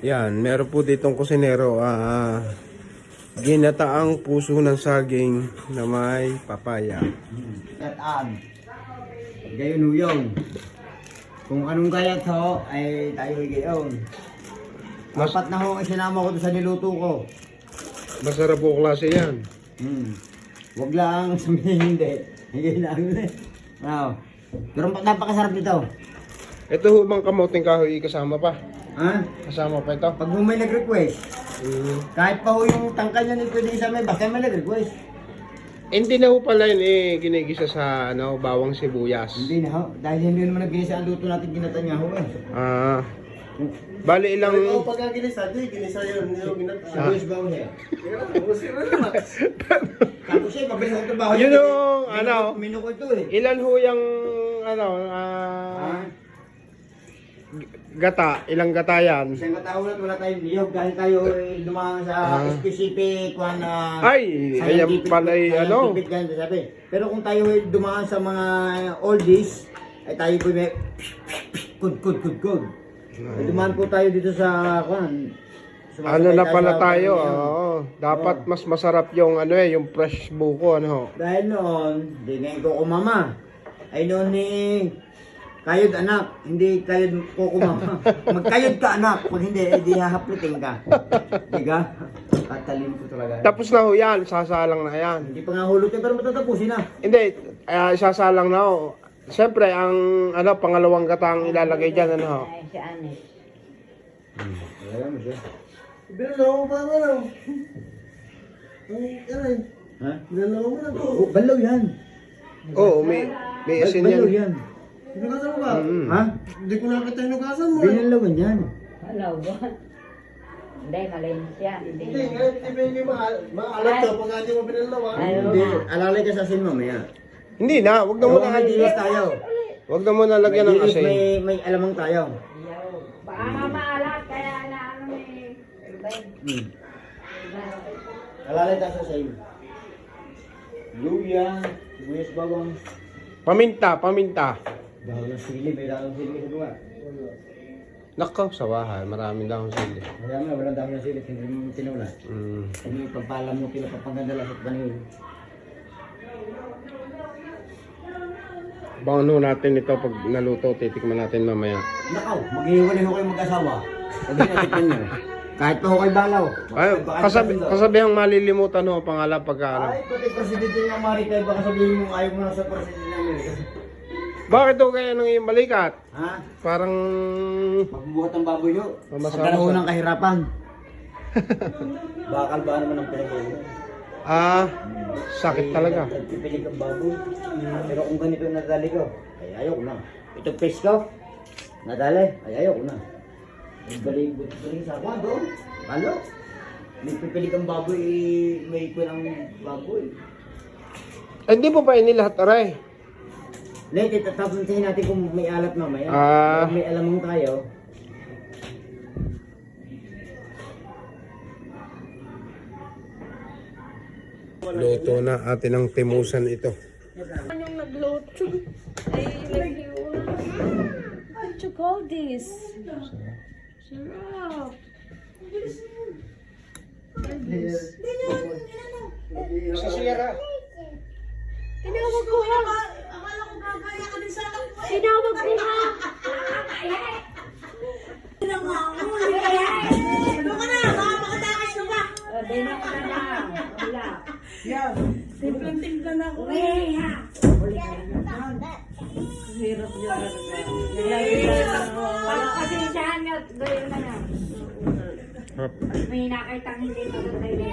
Yan, meron po ditong kusinero. Ginataang puso ng saging na may papaya. At gayon ho yun. Kung anong gayat ho, ay tayo gayon. Apat na ho ang sinama ko sa niluto ko. Masarap po klase yan. Huwag lang sabihin hindi. Hindi lang. Pero napakasarap nito. Ito ho bang kamuting kahoy kasama pa? Ha? Kasama pa ito? Pag may nag-request, kahit pa ho yung tangkal niya, pwede isama, basta may nag-request. Hindi na ho pala yun ginigisa sa bawang sibuyas. Hindi na ho. Dahil hindi naman nag-ginisa ang luto natin ginatan niya ho eh. Bali ilang... Ikaw pag ginisa, ginisa yun. Hindi yung ginata. Sibuyas bawang niya. Tapos siya, mabilis ang trabaho. Yun yung Minu ko ito eh. ilan ho yung gata, ilang gata yan? Isang katahon at wala tayong niyog dahil tayo dumaan sa specific one na ayan pala scientific ganito sabi. Pero kung tayo dumaan sa mga oldies, ay tayo po may good. Dumaan po tayo dito sa Ano na pala tayo, dapat mas masarap yung yung fresh buko, Dahil noon, di ngayon ko kumama. Ay noon ni kayod anak, hindi kayod ko kumama. Magkayod ka anak, pag hindi, di hahaplitin ka. Diga? Katalin ko talaga. Tapos na ho yan, sasalang na yan. Hindi pa nga hulot yan, pero matatapusin na. Hindi, sasalang na ho. Siyempre, ang pangalawang gatang ilalagay dyan, Ay, si Anis. Alam mo siya. Binalaw mo pa naman. Ha? Binalaw mo na to. Oh, balaw yan. Oo, may asin Balaw yan. yan. Hinugasan mo ba? Ha? Hindi ko nakita hinugasan mo. Binalawan yan. Hello, hindi, malinis yan. Hindi, hindi maalat ka pag hindi mo binalaw. Hindi, alalay ka sa asin mamaya. Hindi na, wag na muna. Dilis tayo. Wag na muna lagyan ng Dilis, asin. may alamang tayo. Baka nga maalat, kaya na Alalay tayo sa asin. Luya, sibuyas bawang. Paminta. Dahon ng sili, may dahon ng sili sa buwa. Nakaw, sa bahay, maraming dahon sili. Kaya mo, walang dahon ng sili, hindi mo tinula. Hindi mo pagpala mo, pila papagandala sa panihod. Bangon ho natin ito pag naluto, titikman natin mamaya. Nakaw, maghihiwalay ho kayo mag-asawa. Pag hinatikman nyo. Kahit pa ho kayo balaw. Ay, kasabihang malilimutan ho ang pangalan pagka Ay, pati presidente ng Amerika, baka sabihin mo ayaw mo na sa presidente ng Amerika. Bakit ho kaya nang iyong balikat? Ha? Parang... Magbubuhat ang baboy nyo. Masama Sa panahon sa- ng kahirapan. Bakal ba naman ang pinag-iwan? Sakit talaga. Nagpipilig ang baboy. Pero kung ganito yung nadali ko, ay ayaw ko na. Ito fish ko, nadali, ay ayaw ko na. Balik sa ako, doon. Halo? Nagpipilig ang baboy, may ikon ang baboy. Hindi po pa inilahat, aray. Late, tatapuntahin natin kung may alat mamaya. Kung may alamang tayo. Luto na atin ang timusan ito. Yung nagluto ay nag-iuna. What you call this? Sarap. Tinawag ko nga. Akala ko gagaya ka din sa akin. Tinawag ko nga. Ano ka na? Makapakatakas ka ba? Di na ka na. Wala. Yan. Timplan-timpla na ako. Uy, ha. Hirap yan. Walang pasensyahan nyo. Gawin mo na. May nakitang hindi maganda yun.